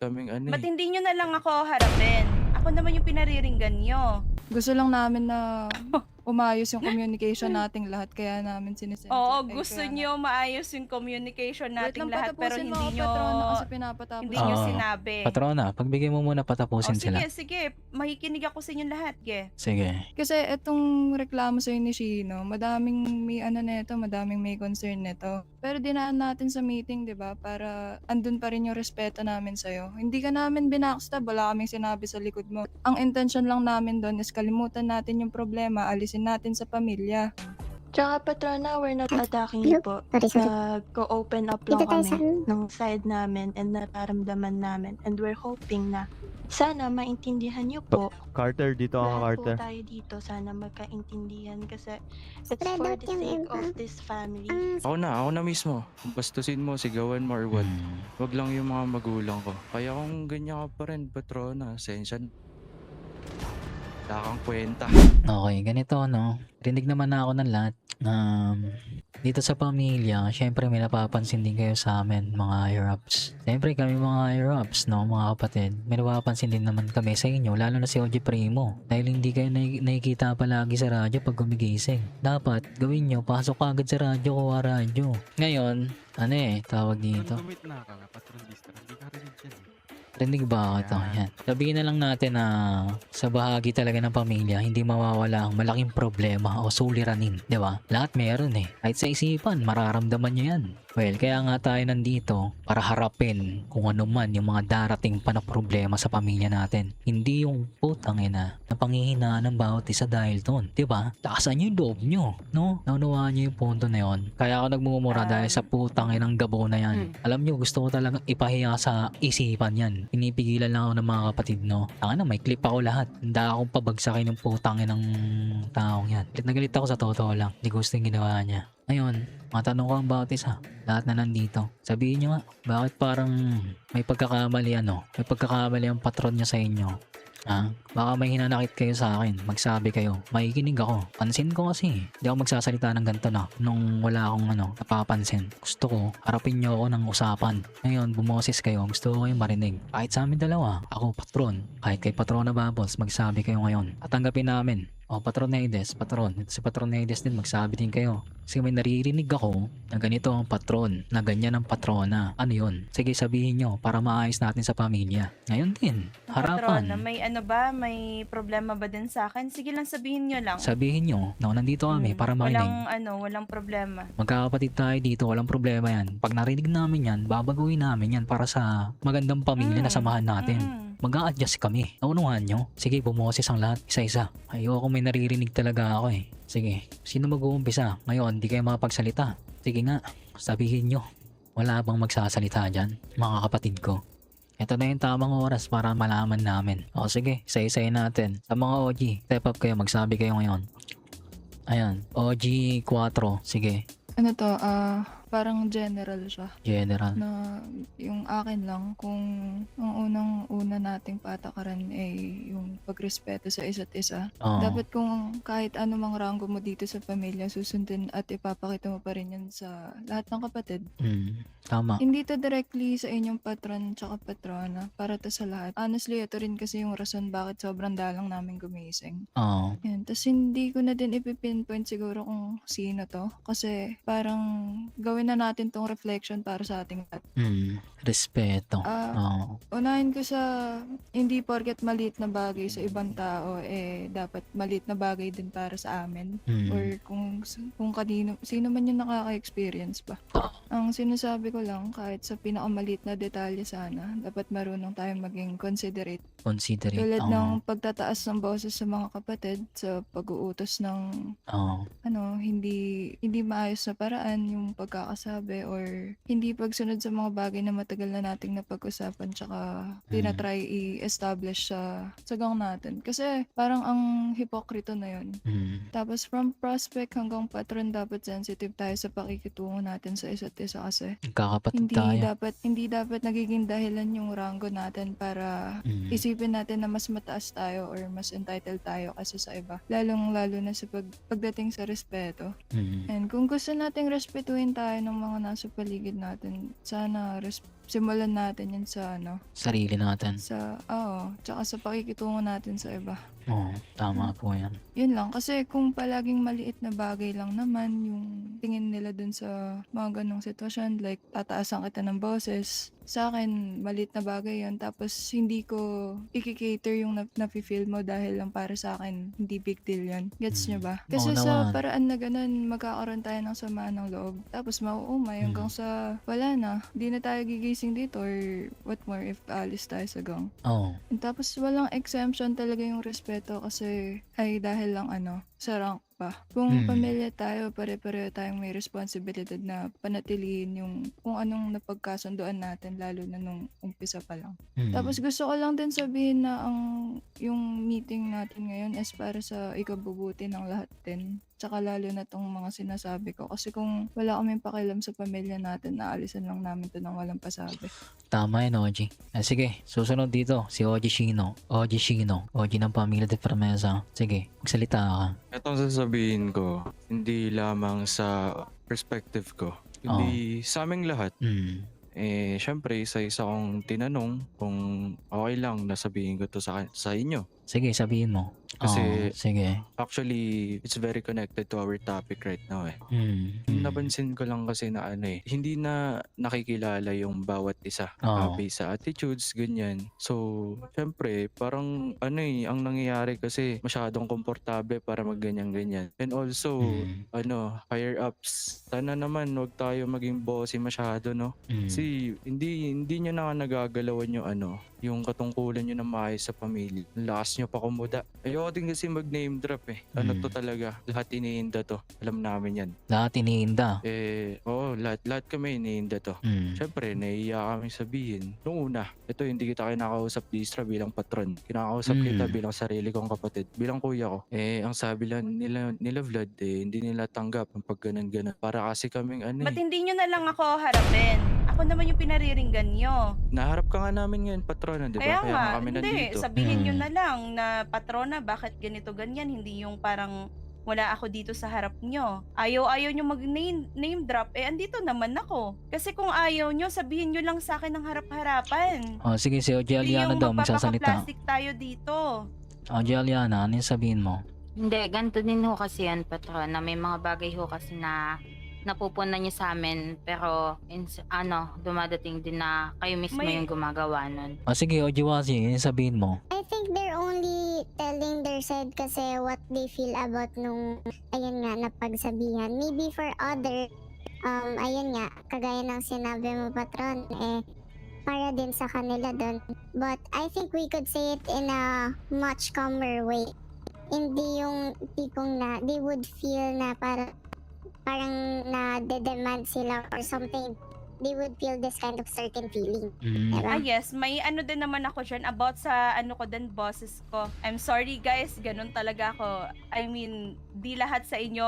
kaming ano, Ba't eh. hindi niyo na lang ako harapin? Ako naman yung pinariringgan niyo. Gusto lang namin na umayos yung communication nating lahat kaya namin Oo, ay gusto kaya nga. niyo maayos yung communication Wait nating lang, lahat pero patapusin mo ako, patrona, kasi pinapatapos hindi mo. niyo Oo. sinabi. Patrona, pagbigay mo muna O patapusin sila. sige, makikinig ako sa inyong lahat, ge. Sige. Kasi etong reklamo sa'yo ni Shino, madaming may ano nito, madaming may concern nito. Pero dinaan natin sa meeting, 'di ba? Para andun pa rin yung respeto namin sa'yo. Hindi ka namin binackstab, wala kaming sinabi sa likod mo. Ang intention lang namin doon is kalimutan natin yung problema, alisin natin sa pamilya. Tsaka Patrona, we're not attacking you po. Nag-open up lang kami ng side namin and nararamdaman namin. And we're hoping na sana maintindihan niyo po. Carter, dito ka, Lahat Carter. po tayo dito, sana magkaintindihan kasi it's for the sake of this family. Ako na mismo. Bastusin mo, sigawan mo or what. Wag lang yung mga magulang ko. Kaya kung ganyan ka pa rin, patrona, sensya. Wala kang kwenta. Okay, ganito no. Rinig naman na ako ng lahat. Dito sa pamilya, syempre may napapansin din kayo sa amin, mga higher-ups. Syempre kami mga higher-ups, no, mga kapatid. May napapansin din naman kami sa inyo, lalo na si OG Primo. Dahil hindi kayo nakikita palagi sa radyo pag gumigising. Dapat gawin nyo, pasok agad sa radyo, kuha radyo. Ngayon, tawag dito. Rinig ba ako ito? Yan. Sabihin na lang natin na sa bahagi talaga ng pamilya, hindi mawawala ang malaking problema o suliranin. Di ba? Lahat meron eh. Kahit sa isipan, mararamdaman nyo yan. Well, kaya nga tayo nandito para harapin kung ano man yung mga darating pa na problema sa pamilya natin. Hindi yung putang ina na panghihinaan ng bawat isa dahil doon. Diba? Taasan nyo yung loob nyo. No? Naunawaan nyo yung punto na yon. Kaya ako nagmumura dahil sa putang inang gabo na yan. Alam nyo, gusto ko talagang ipahiya sa isipan yan. Pinipigilan lang ako ng mga kapatid, no? Tanga na, may clip ako lahat. Handa akong pabagsakin yung putang inang taong yan. Galit na galit ako sa totoo lang. Hindi gusto yung ginawa niya. Ngayon, matanong ko ang bawat isa. Lahat na nandito. Sabihin nyo nga, bakit parang may pagkakamali may pagkakamali ang patron niya sa inyo? Baka may hinanakit kayo sa akin. Magsabi kayo. Makikinig ako. Pansin ko kasi. Hindi ako magsasalita ng ganito na. Nung wala akong napapansin. Gusto ko, harapin nyo ako ng usapan. Ngayon, bumoses kayo. Gusto ko kayong marinig. Kahit sa amin dalawa. Ako, patron. Kahit kay Patrona Bubbles, magsabi kayo ngayon. At tanggapin namin. Patron Naides, patron. Ito si Patron Naides din, magsabi din kayo. Kasi may naririnig ako na ganito ang patron, na ganyan ang patrona. Ano yun? Sige, sabihin nyo para maayos natin sa pamilya. Ngayon din, harapan. Patrona, may problema ba din sa akin? Sige lang, sabihin nyo lang. Sabihin nyo na nandito kami para makinig. Walang problema. Magkakapatid tayo dito, walang problema yan. Pag narinig namin yan, babaguhin namin yan para sa magandang pamilya na samahan natin. Mag-a-adjust kami. Naunuhan nyo? Sige, bumoses ang lahat. Isa-isa. Ayoko may naririnig talaga ako eh. Sige, sino mag-uumpisa? Ngayon, di kayo makapagsalita. Sige nga, sabihin nyo. Wala bang magsasalita dyan, mga kapatid ko? Ito na yung tamang oras para malaman namin. O sige, isa-isayin natin. Sa mga OG, step up kayo, magsabi kayo ngayon. Ayan, OG 4. Sige. Ano to, parang general siya. General. Na yung akin lang, kung ang unang-una nating patakaran ay yung pagrespeto sa isa't isa. Oo. Dapat kung kahit anumang ranggo mo dito sa pamilya, susundin at ipapakita mo pa rin yan sa lahat ng kapatid. Tama. Hindi to directly sa inyong patron tsaka patrona, para to sa lahat. Honestly, ito rin kasi yung rason bakit sobrang dalang namin gumising. Oo. Yan. Tapos hindi ko na din ipipinpoint siguro kung sino to. Kasi parang gawin na natin tong reflection para sa ating lahat. Respeto. Unahin ko sa hindi porket maliit na bagay sa ibang tao, dapat maliit na bagay din para sa amin. Or kung sino man yung nakaka-experience ba. Ang sinasabi ko lang, kahit sa pinakamaliit na detalye sana, dapat marunong tayong maging considerate. Tulad ng pagtataas ng boses sa mga kapatid, sa pag-uutos ng hindi maayos na paraan yung pagkakasabi, or hindi pagsunod sa mga bagay na matagal na nating napag-usapan tsaka tinatry i-establish sa gang natin. Kasi parang ang hipokrito na yun. Tapos from prospect hanggang patron, dapat sensitive tayo sa pakikitungo natin sa isa't isa kasi Kakapatid tayo. hindi dapat nagiging dahilan yung rango natin para isipin natin na mas mataas tayo or mas entitled tayo kasi sa iba. Lalo na sa pagdating sa respeto. And kung gusto nating respetuhin tayo tayo ng mga nasa paligid natin, sana simulan natin yun sa Sarili natin. tsaka sa pakikitungo natin sa iba. Oo, tama po yan. Yun lang, kasi kung palaging maliit na bagay lang naman yung tingin nila dun sa mga ganong sitwasyon, like tataasan kita ng boses, sa akin, maliit na bagay yun. Tapos, hindi ko ikikater yung nafe-feel mo dahil lang para sa akin, hindi big deal yun. Gets nyo ba? Kasi Oo sa naman. paraan na ganun, magkakaroon tayo ng samaan ng loob. Tapos, mauumay hanggang sa wala na. Di na tayo gigising dito or what more if alis tayo sa gang. Oo. And tapos, walang exemption talaga yung respeto kasi ay dahil lang sa rank pa. Kung pamilya tayo, pare-pareho tayong may responsibilidad na panatilihin yung kung anong napagkasunduan natin, lalo na nung umpisa pa lang. Tapos gusto ko lang din sabihin na yung meeting natin ngayon is para sa ikabubuti ng lahat din. Tsaka lalo na tong mga sinasabi ko. Kasi kung wala kaming pakialam sa pamilya natin, naalisan lang namin to ng walang pasabi. Tama yun, OG. Sige, susunod dito, si OG Shino. OG Shino. OG ng Pamilya de Promesa. Sige, magsalita ka. Itong sasabihin ko, hindi lamang sa perspective ko, hindi sa aming lahat. Syempre, isa-isa kong tinanong kung okay lang na sabihin ko to sa inyo. Sige, sabihin mo. Kasi, sige. Actually, it's very connected to our topic right now eh. Napansin ko lang kasi na hindi na nakikilala yung bawat isa. Based sa attitudes, ganyan. So, syempre, parang ang nangyayari kasi masyadong komportable para magganyan-ganyan. And also, higher ups. Sana naman wag tayo maging bossy masyado, no? Kasi hindi nyo na nagagalawan yung katungkulan nyo na maayos sa pamilya. Ang lakas nyo pa kumuda. Ayoko din kasi mag-name drop eh. To talaga. Lahat iniinda to. Alam namin yan. Lahat iniinda. Oo, lahat kami iniinda to. Syempre, naiiya kami sabihin. Noong una, ito hindi kita kinakausap Distra bilang patron. Kinakausap kita bilang sarili kong kapatid. Bilang kuya ko. Ang sabi lang nila Vlad, hindi nila tanggap ang pag ganun-ganun. Para kasi kaming Ba't hindi nyo na lang ako harapin? Ako naman yung pinariringgan nyo. Naharap ka nga namin ngayon, patrona, di ba? Kaya nga, kami hindi. nandito. Sabihin nyo na lang na patrona, bakit ganito ganyan? Hindi yung parang wala ako dito sa harap nyo. Ayaw nyo mag-name drop, andito naman ako. Kasi kung ayaw nyo, sabihin nyo lang sa akin ng harap-harapan. Sige, si OG Hindi Aliana yung daw magsasalita. magpapaka-plastic tayo dito. OG Aliana, ano yung sabihin mo? Hindi, ganito din ho kasi yan, patron, na may mga bagay ho kasi na napupunan niyo sa amin, pero dumadating din na kayo mismo yung gumagawa nun. Sige, OG Wasi, ano yung sabihin mo? I think they're only telling their side kasi what they feel about nung, napagsabihan. Maybe for other, kagaya ng sinabi mo, patron, para din sa kanila doon. But I think we could say it in a much calmer way. Hindi yung tipong na they would feel na parang na-demand sila or something. They would feel this kind of certain feeling. Diba? Yes, may din naman ako dyan about sa ko din, bosses ko. I'm sorry guys, ganun talaga ako. I mean, di lahat sa inyo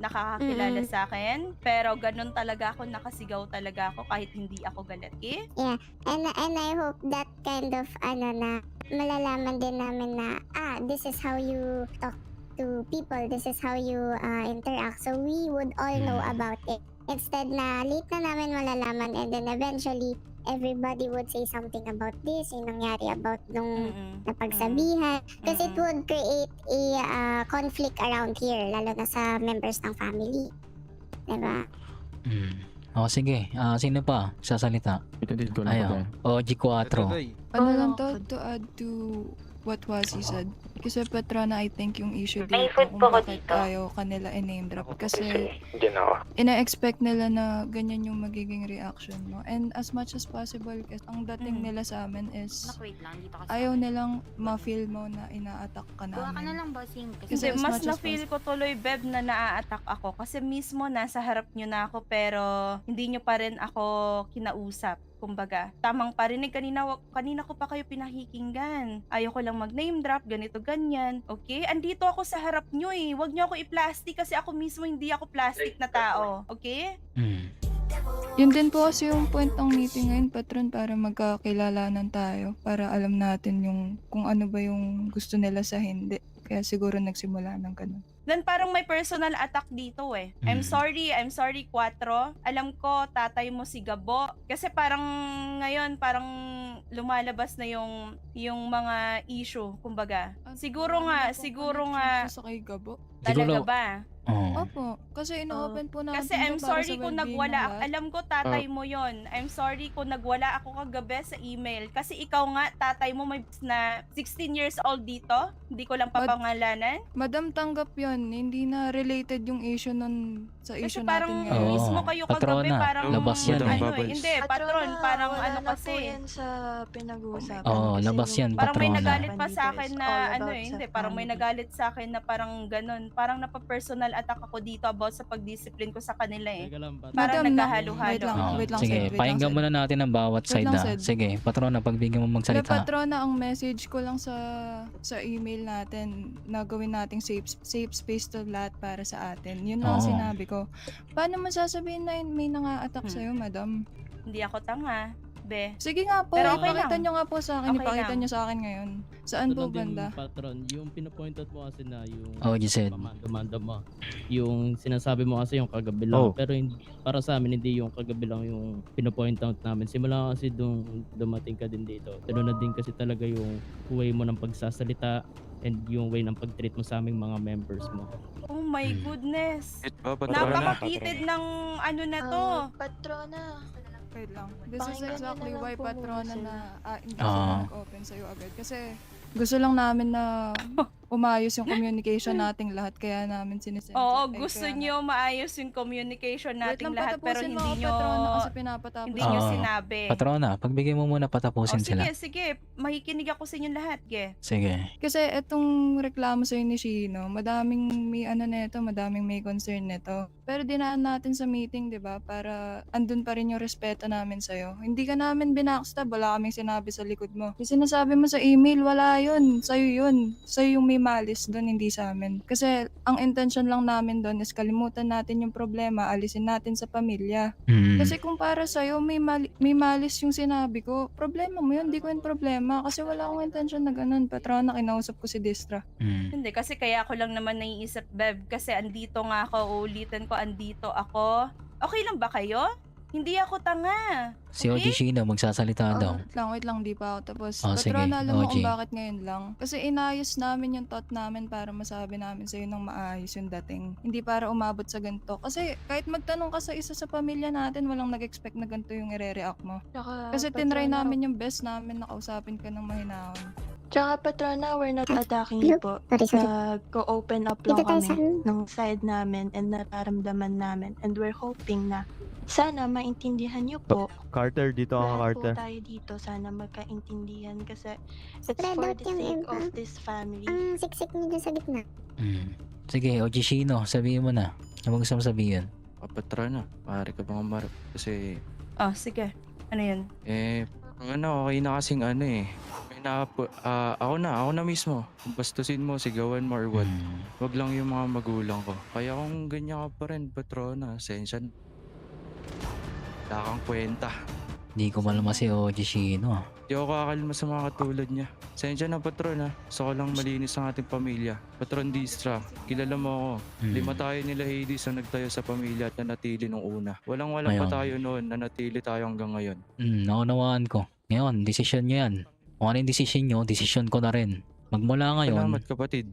nakakakilala sa akin, pero ganun talaga ako, nakasigaw talaga ako kahit hindi ako galit. Okay? Yeah, and I hope that kind of na malalaman din namin na this is how you talk to people, this is how you interact, so we would all know about it. Instead na late na namin malalaman and then eventually everybody would say something about this, yung nangyari about nung napagsabihan. Kasi it would create a conflict around here, lalo na sa members ng family. Diba? Sige. Sino pa sasalita? Pinatid ko lang Ayaw. OG 4. Ano lang to add to what Wasi said. Kasi Patrona, I think yung issue May dito food kung po ko bakit dito. ayaw kanila i-name drop. Kasi ina-expect nila na ganyan yung magiging reaction mo. And as much as possible, kasi ang dating nila sa amin is Wait lang, dito kasi. ayaw nilang ma-feel mo na ina-attack ka Kuha ka na namin. lang, bossing. Kasi Kasi as mas much as na-feel ko tuloy, Beb, na naa-attack ako. Kasi mismo nasa harap nyo na ako, pero hindi nyo pa rin ako kinausap. Kumbaga, tamang parinig. Kanina ko pa kayo pinakikinggan. Ayaw ko lang mag-name drop, ganito, ganyan. Okay? Andito ako sa harap nyo eh. Huwag nyo ako i-plastic kasi ako mismo hindi ako plastic na tao. Okay? Yun din po kasi yung point ng meeting ngayon, Patron, para magkakilalanan tayo. Para alam natin yung kung ano ba yung gusto nila sa hindi. Kaya siguro nagsimula ng ganun. Then parang may personal attack dito eh. I'm sorry 4. Alam ko tatay mo si Gabo. Kasi parang ngayon parang lumalabas na yung mga issue, kumbaga. Siguro nga Sa kay Gabo. talaga Siguro- ba? Oo. Opo, kasi ino-open po natin Kasi to I'm para sorry sa kung well-being ng nagwala. lahat. Alam ko tatay mo yon. I'm sorry kung nagwala ako kagabi sa email. Kasi ikaw nga, tatay mo may na 16 years old dito. Hindi ko lang papangalanan. Madam, tanggap yon. Hindi na related yung issue nun sa Kasi issue parang natin ngayon. Oo. mismo kayo kagabi Patrona, parang labas yan eh. ano eh. Hindi, patron, parang wala ano na po kasi. yan sa pinag-uusapan. Oo, kasi labas yung yan, Parang may patrona. nagalit pa sa Dito akin is na all ano about eh, sa hindi, parang may family. nagalit sa akin na parang ganun. Parang napa-personal attack ako dito about sa pag-discipline ko sa kanila eh. Parang Madam, nagkahalo-halo. wait lang, Oo. wait lang, Sige, Sed, wait lang, pakinggan Sed. muna natin ang bawat Wait side lang, na. Sed. Sige, patrona, pagbigyan mo Wala, magsalita. patrona, ang message ko lang sa email natin na gawin nating safe space to lahat para sa atin. Yun lang ang Oo. sinabi ko. Paano mo sasabihin na may nanga-attack sa'yo, madam? Hindi ako tanga, be. Sige nga po, Pero okay ipakita lang. nyo nga po sa akin. Okay Ipakita lang. nyo sa akin ngayon. Saan po Tulad din, banda? Patron, yung pinapoint out mo kasi na yung Oh, Giselle. demanda mo. Yung sinasabi mo kasi yung kagabi lang. Pero hindi, para sa amin, hindi yung kagabi lang yung pinapoint out namin. Simula kasi dumating ka din dito. Tinunod din kasi talaga yung way mo ng pagsasalita and yung way ng pag-treat mo sa aming mga members mo. Oh my goodness. It ba, patrona? Napaka-heated ng ano na to. Patrona, Wait lang. This is Pakinggan nyo exactly na lang why po patrona muna na hindi Ah. sila nag-open sa'yo agad. Kasi gusto lang namin na umayos yung communication nating lahat. Kaya namin sinisend. Oo, gusto nyo maayos yung communication nating lahat pero hindi nyo kasi pinapatapos. hindi nyo Oo. sinabi. Patrona, pagbigyan mo muna O patapusin sila. sige, makikinig ako sa inyong lahat, ge. Sige. Kasi etong reklamo sa'yo ni Shino, madaming may ano neto, madaming may concern neto. Pero dinaan natin sa meeting, 'di ba? Para andun pa rin yung respeto namin sa'yo. Hindi ka namin binackstab, wala kaming sinabi sa likod mo. Yung sinasabi mo sa email, wala yun. Sa'yo yun. Sa'yo yung may malis doon, hindi sa amin. Kasi ang intention lang namin doon is kalimutan natin yung problema, alisin natin sa pamilya. Kasi kung para sa'yo, may malis yung sinabi ko, problema mo yun, di ko yun problema. Kasi wala akong intention na ganun. Patrona, kinausap ko si Distra. Hindi, kasi kaya ako lang naman naiisip, Bev, kasi andito nga ako, ulitin ko, andito ako. Okay lang ba kayo? Hindi ako tanga. Si OG Shino magsasalita daw. Wait lang, di pa ako tapos. Oh, sige, Patrona, alam mo OG. kung bakit ngayon lang. Kasi inayos namin yung thought namin para masabi namin sa'yo nang maayos yung dating. Hindi para umabot sa ganito. Kasi kahit magtanong ka sa isa sa pamilya natin, walang nag-expect na ganito yung ire-react mo. Kasi tinry namin yung best namin na kausapin ka ng mahinahon. Tsaka Patrona, we're not attacking you po. Nag-open up lang Dito tayo kami sa- ng side namin and nararamdaman namin. And we're hoping na sana maintindihan niyo po. Carter, dito ka, Lahat Carter. po tayo dito, sana magkaintindihan kasi it's Spread for out the yung sake iba. of this family. Ang siksik niyo dun sa gitna. Sige, OG Shino, sabihin mo na. Ano mo gusto mo sabihin? Patrona, pare ka bang umarap? Kasi, Oh, sige. Ano yun? okay na kasing ano eh. May ako na mismo. Bastusin mo, sigawan mo or what. Wag lang yung mga magulang ko. Kaya kung ganyan ka pa rin, patrona, sensya na. Wala kang kwenta. Hindi ko malama si OG Shino. Di ako kakalma sa mga katulad niya. Sensya na, patron ha. Gusto ko lang malinis ang ating pamilya. Patron Distra, kilala mo ako. 5 tayo nila Hades na nagtayo sa pamilya at nanatili nung una. Walang-wala pa Ayun. tayo noon, nanatili tayo hanggang ngayon. Naunawaan ko. Ngayon, desisyon nyo yan. Kung ano yung desisyon nyo, desisyon ko na rin. Magmula ngayon, Salamat kapatid.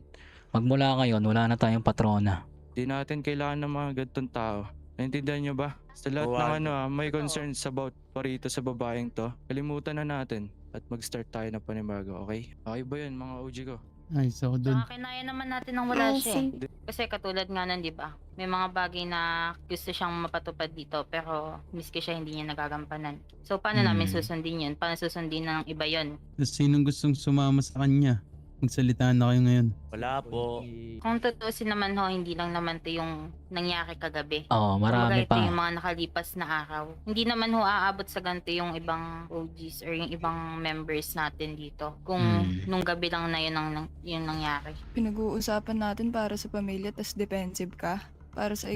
wala na tayong patrona. Di natin kailangan ng mga gantong tao. Naintindihan nyo ba? Sa lahat ng may concerns about parito sa babaeng to, kalimutan na natin at mag-start tayo ng panibago, okay? Okay ba yun mga OG ko? Ay, so dun. Saka kinaya naman natin nang wala Ay, siya eh. Kasi katulad nga nun, di ba? May mga bagay na gusto siyang mapatupad dito pero miski siya hindi niya nagagampanan. So paano namin susundin yun? Paano susundin ng iba yun? Sinong gustong sumama sa kanya? Magsalita na kayo ngayon. Wala po. Kung tutusin naman ho, hindi lang naman to yung nangyari kagabi. Oo, marami Kumbaga, ito pa. yung mga nakalipas na araw. Hindi naman ho aabot sa ganito yung ibang OGs or yung ibang members natin dito. Kung nung gabi lang na yun ang yung nangyari. Pinag-uusapan natin para sa pamilya, tas defensive ka. Para sa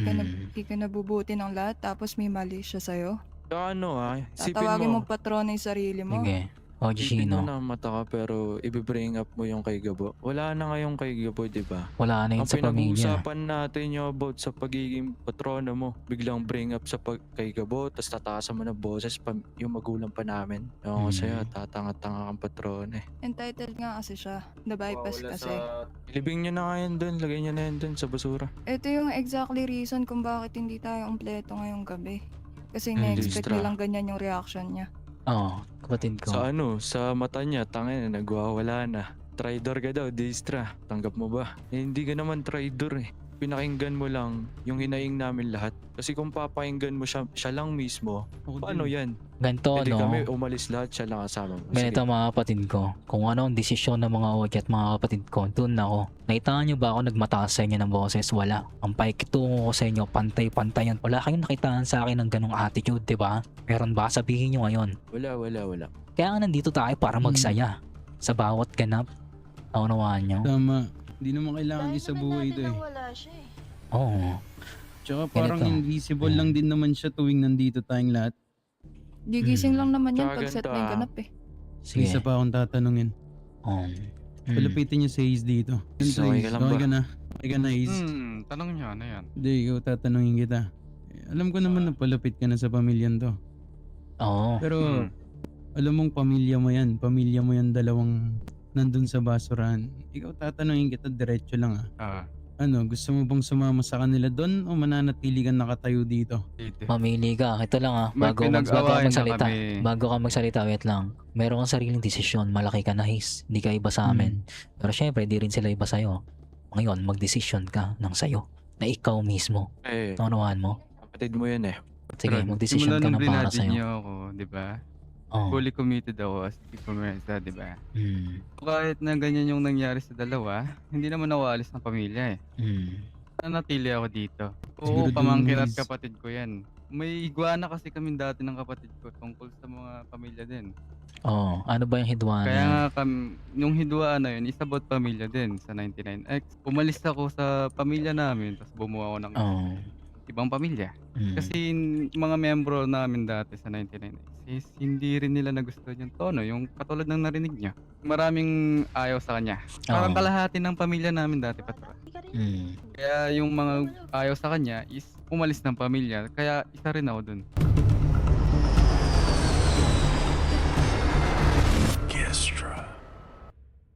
ikanabubuti ng lahat, tapos may mali siya sa'yo. Ano isipin Tatawagin mo. mo patrona yung sarili mo. Sige. O, Isipin mo Gino. na mata ka pero i-bring up mo yung kay Gabo. Wala na ngayon kay Gabo, di ba? Wala na yun Ang sa pamilya. pinag-uusapan natin yung about sa pagiging patrono mo. Biglang bring up sa kay Gabo, tapos tataasan mo ng boses yung magulang pa namin. Ewan ko sa'yo, tatanga-tanga kang patrono eh. Entitled nga kasi siya. The bypass Wala kasi. Ilibing nyo na nga yan dun, lagay nyo na yan dun sa basura. Ito yung exactly reason kung bakit hindi tayo umpleto ngayong gabi. Kasi Ay, na-expect Distra. nilang ganyan yung reaction niya. Oo, kapatid ko. Sa sa mata niya, tangin na, nagwawala na. Traidor ka daw, Distra. Tanggap mo ba? Hindi ka naman traidor eh. Pinakinggan mo lang yung hinaing namin lahat. Kasi kung papakinggan mo siya lang mismo, paano yan? Ganito, Hindi no? kami umalis lahat, siya lang kasama mo. Ganito mga kapatid ko. Kung ano ang desisyon ng mga OG at mga kapatid ko, doon ako. Nakita nyo ba ako nagmataas sa inyo ng boses? Wala. Ang pakikitungo ko sa inyo, pantay-pantay yan. Wala kayong nakitaan sa akin ng ganong attitude, di ba? Meron ba? Sabihin nyo ngayon. Wala. Kaya nga nandito tayo para magsaya. Sa bawat ganap. Naunawaan nyo? Tama. Hindi naman kailangan Dahil sa naman buhay natin ito eh. nang wala siya eh. Oo. Tsaka parang Ganito. invisible lang din naman siya tuwing nandito tayong lahat. Gigising lang naman yan Tsaka pag set ganito, na yung ganap eh. Sige. Isa pa akong tatanungin. Palapitin niyo si Ace dito. Ganito, Okay Ace. ka lang Okay ba? ka na. Okay ka na, Ace. Tanong niyo, ano yan? Hindi, ikaw tatanungin kita. Alam ko naman na palapit ka na sa pamilyan to. Oo. Pero alam mong pamilya mo yan. Pamilya mo yan dalawang nandun sa basurahan. Ikaw tatanungin kita diretso lang ah. Ano, gusto mo bang sumama sa kanila doon o mananatili kang nakatayo dito? Mamili ka. Ito lang ah. May Bago ka pinag-awayan na magsalita. kami. Bago ka magsalita, wait lang. Meron kang sariling desisyon. Malaki ka na, His. Hindi ka iba sa amin. Pero syempre, di rin sila iba sa'yo. Ngayon, magdesisyon ka ng sa'yo. Na ikaw mismo. Eh, Naunawaan mo? kapatid mo yan eh. Sige, magdesisyon ka na para sa'yo. niyo ako, di ba? Oo. Fully committed ako as diplomatista, di ba? Mm. Kahit na ganyan yung nangyari sa dalawa, hindi naman ako alis ng pamilya eh. Mm. Nanatili ako dito. Siguro Oo, pamangkin dun at is- kapatid ko yan. May iguana kasi kami dati ng kapatid ko tungkol sa mga pamilya din. Oo. Ano ba yung hidwana? Kaya nga yung hidwaan na yun, is about pamilya din sa 99X. Umalis ako sa pamilya namin, tapos bumuo ako ng Oo. ibang pamilya. Mm. Kasi mga membro namin dati sa 99X is hindi rin nila nagustuhan yung tono, yung katulad ng narinig niya. Maraming ayaw sa kanya. Parang Oo. kalahati ng pamilya namin dati, Patron. Mm. Kaya yung mga ayaw sa kanya is umalis ng pamilya. Kaya isa rin ako dun. Kestra.